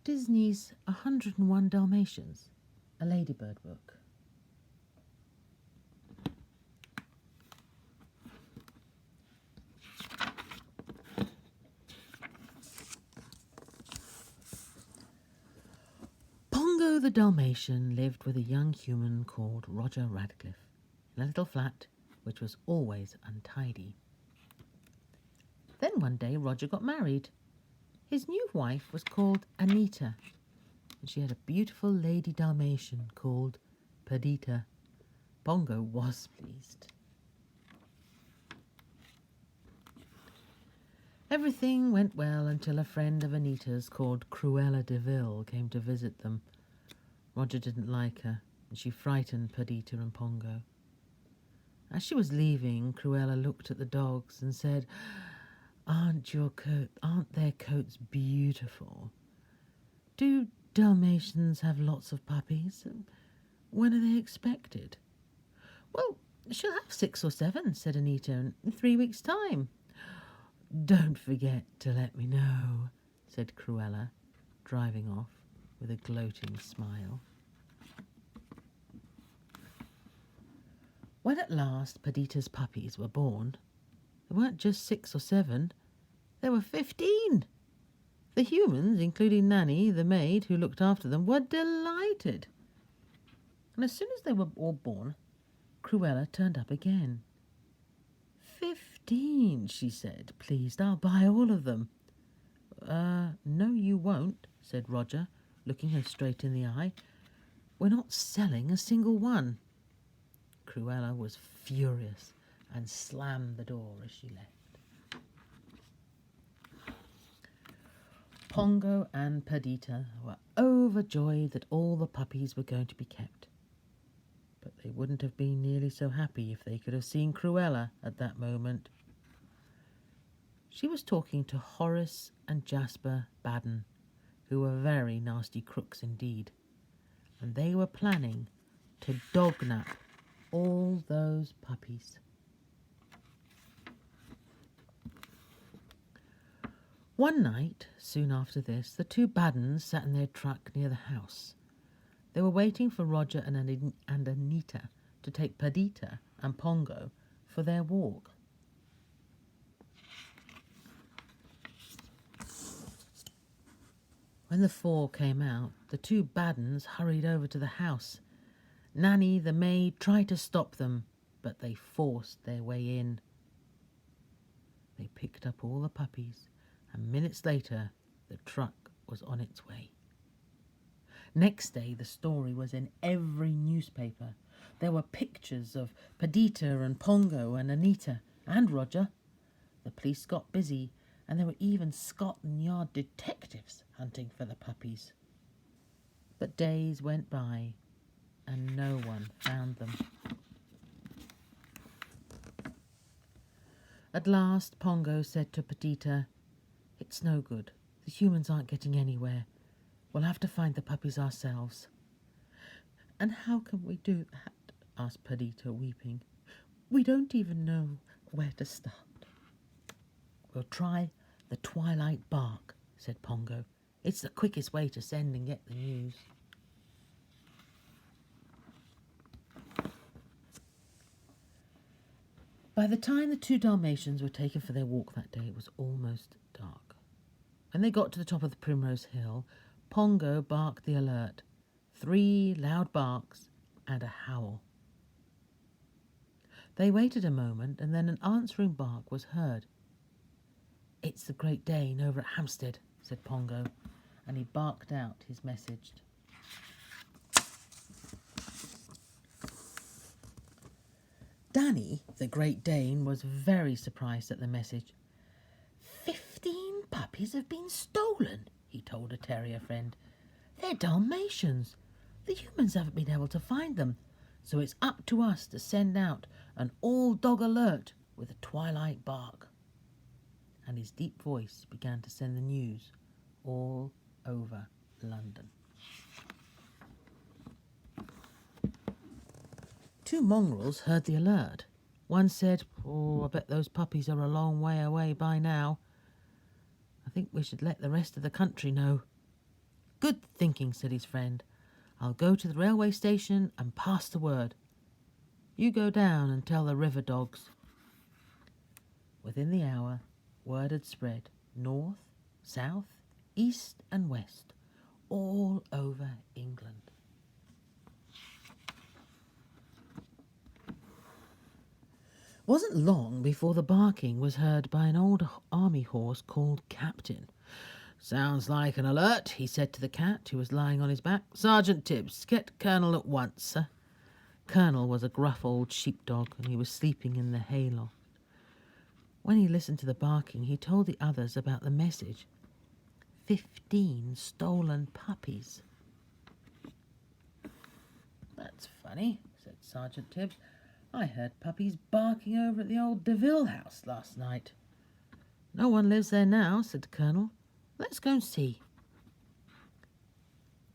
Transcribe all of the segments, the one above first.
Disney's 101 Dalmatians, a Ladybird book. Pongo the Dalmatian lived with a young human called Roger Radcliffe in a little flat which was always untidy. Then one day Roger got married. His new wife was called Anita, and she had a beautiful lady Dalmatian called Perdita. Pongo was pleased. Everything went well until a friend of Anita's called Cruella de Vil came to visit them. Roger didn't like her, and she frightened Perdita and Pongo. As she was leaving, Cruella looked at the dogs and said, Aren't their coats beautiful? Do Dalmatians have lots of puppies? When are they expected? Well, she'll have 6 or 7, said Anita, in 3 weeks' time. Don't forget to let me know, said Cruella, driving off with a gloating smile. When at last Perdita's puppies were born, there weren't just 6 or 7, there were 15. The humans, including Nanny, the maid who looked after them, were delighted. And as soon as they were all born, Cruella turned up again. 15, she said, pleased, I'll buy all of them. No you won't, said Roger, looking her straight in the eye. We're not selling a single one. Cruella was furious and slammed the door as she left. Pongo and Perdita were overjoyed that all the puppies were going to be kept. But they wouldn't have been nearly so happy if they could have seen Cruella at that moment. She was talking to Horace and Jasper Baden, who were very nasty crooks indeed, and they were planning to dognap all those puppies. One night, soon after this, the 2 Badens sat in their truck near the house. They were waiting for Roger and Anita to take Perdita and Pongo for their walk. When the 4 came out, the 2 Badens hurried over to the house. Nanny, the maid, tried to stop them, but they forced their way in. They picked up all the puppies, and minutes later, the truck was on its way. Next day, the story was in every newspaper. There were pictures of Perdita and Pongo and Anita and Roger. The police got busy, and there were even Scotland Yard detectives hunting for the puppies. But days went by, and no one found them. At last, Pongo said to Perdita, It's no good. The humans aren't getting anywhere. We'll have to find the puppies ourselves. And how can we do that? Asked Perdita, weeping. We don't even know where to start. We'll try the twilight bark, said Pongo. It's the quickest way to send and get the news. By the time the 2 Dalmatians were taken for their walk that day, it was almost dark. When they got to the top of the Primrose Hill, Pongo barked the alert. 3 loud barks and a howl. They waited a moment, and then an answering bark was heard. It's the Great Dane over at Hampstead, said Pongo, and he barked out his message. Danny, the Great Dane, was very surprised at the message. 15 puppies have been stolen, he told a terrier friend. They're Dalmatians. The humans haven't been able to find them, so it's up to us to send out an all-dog alert with a twilight bark. And his deep voice began to send the news all over London. 2 mongrels heard the alert. One said, I bet those puppies are a long way away by now. I think we should let the rest of the country know. Good thinking, said his friend. I'll go to the railway station and pass the word. You go down and tell the river dogs. Within the hour, word had spread north, south, east and west, all over England. It wasn't long before the barking was heard by an old army horse called Captain. Sounds like an alert, he said to the cat, who was lying on his back. Sergeant Tibbs, get Colonel at once, sir. Colonel was a gruff old sheepdog, and he was sleeping in the hayloft. When he listened to the barking, he told the others about the message. 15 stolen puppies. That's funny, said Sergeant Tibbs. I heard puppies barking over at the old Deville house last night. No one lives there now, said the Colonel. Let's go and see.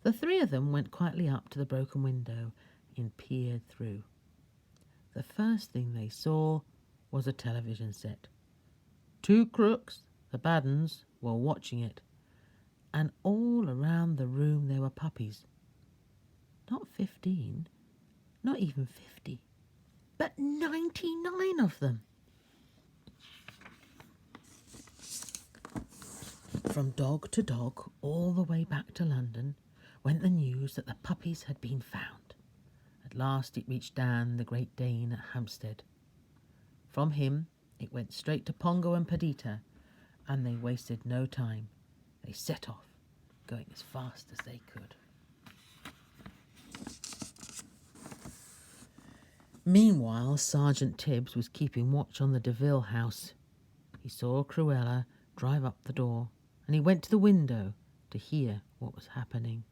The three of them went quietly up to the broken window and peered through. The first thing they saw was a television set. 2 crooks, the bad uns, were watching it, and all around the room there were puppies. Not 15, not even 50, but 99 of them. From dog to dog, all the way back to London, went the news that the puppies had been found. At last it reached Dan, the Great Dane, at Hampstead. From him it went straight to Pongo and Perdita, and they wasted no time. They set off, going as fast as they could. Meanwhile, Sergeant Tibbs was keeping watch on the Deville house. He saw Cruella drive up the door, and he went to the window to hear what was happening.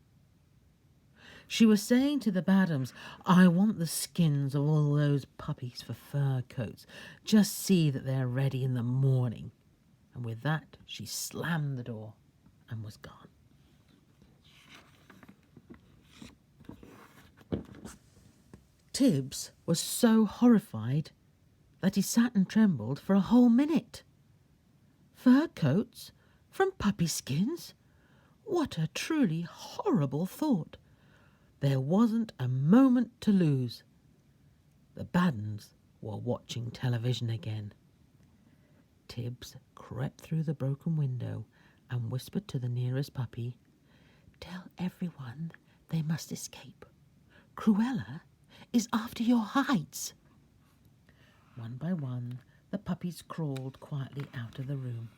She was saying to the Badhams, I want the skins of all those puppies for fur coats. Just see that they're ready in the morning. And with that, she slammed the door and was gone. Tibbs was so horrified that he sat and trembled for a whole minute. Fur coats from puppy skins? What a truly horrible thought. There wasn't a moment to lose. The Baddens were watching television again. Tibbs crept through the broken window and whispered to the nearest puppy, Tell everyone they must escape. Cruella is after your hides. One by one, the puppies crawled quietly out of the room.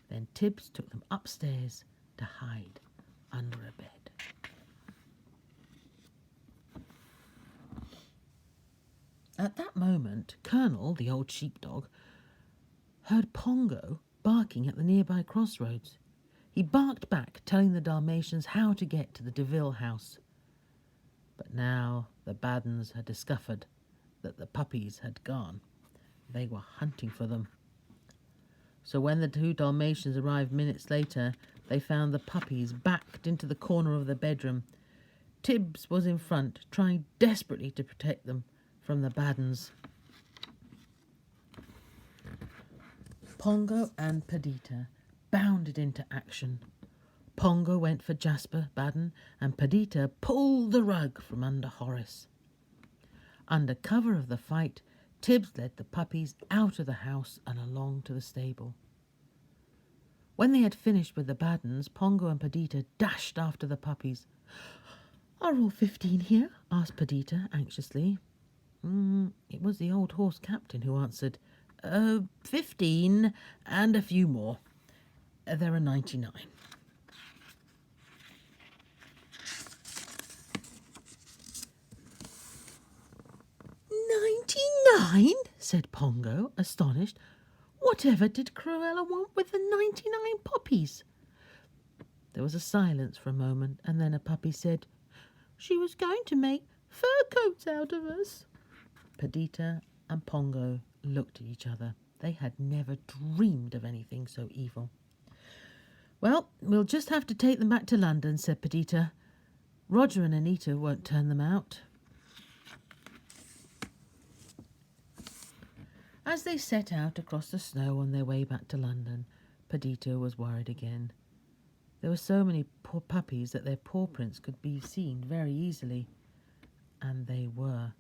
Then Tibbs took them upstairs to hide under a bed. At that moment, Colonel, the old sheepdog, heard Pongo barking at the nearby crossroads. He barked back, telling the Dalmatians how to get to the Deville house. But now the Baddens had discovered that the puppies had gone. They were hunting for them. So when the 2 Dalmatians arrived minutes later, they found the puppies backed into the corner of the bedroom. Tibbs was in front, trying desperately to protect them from the Baddens. Pongo and Perdita bounded into action. Pongo went for Jasper Baden, and Perdita pulled the rug from under Horace. Under cover of the fight, Tibbs led the puppies out of the house and along to the stable. When they had finished with the Baddens, Pongo and Perdita dashed after the puppies. Are all 15 here? Asked Perdita anxiously. It was the old horse captain who answered, 15 and a few more. There are 99. 99? Said Pongo, astonished. Whatever did Cruella want with the 99 puppies? There was a silence for a moment, and then a puppy said, She was going to make fur coats out of us. Perdita and Pongo looked at each other. They had never dreamed of anything so evil. Well, we'll just have to take them back to London, said Perdita. Roger and Anita won't turn them out. As they set out across the snow on their way back to London, Perdita was worried again. There were so many poor puppies that their paw prints could be seen very easily. And they were.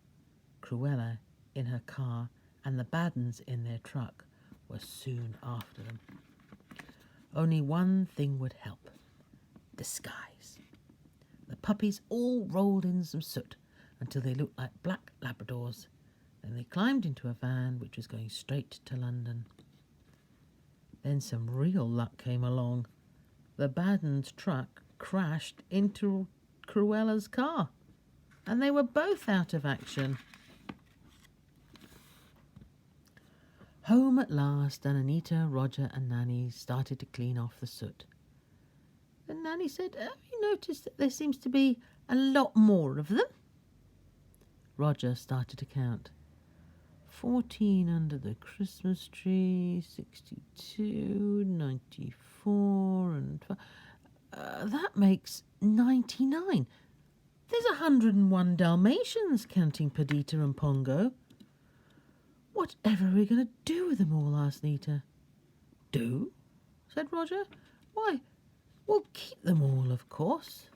Cruella in her car and the Baddens in their truck were soon after them. Only one thing would help: disguise. The puppies all rolled in some soot until they looked like black Labradors. Then they climbed into a van which was going straight to London. Then some real luck came along. The Baddens' truck crashed into Cruella's car, and they were both out of action. Home at last, and Anita, Roger and Nanny started to clean off the soot. Then Nanny said, "Have you noticed that there seems to be a lot more of them?" Roger started to count. 14 under the Christmas tree, 62, 94, and... that makes 99. There's 101 Dalmatians, counting Perdita and Pongo. "Whatever are we going to do with them all?" asked Nita. "Do?" said Roger. "Why, we'll keep them all, of course."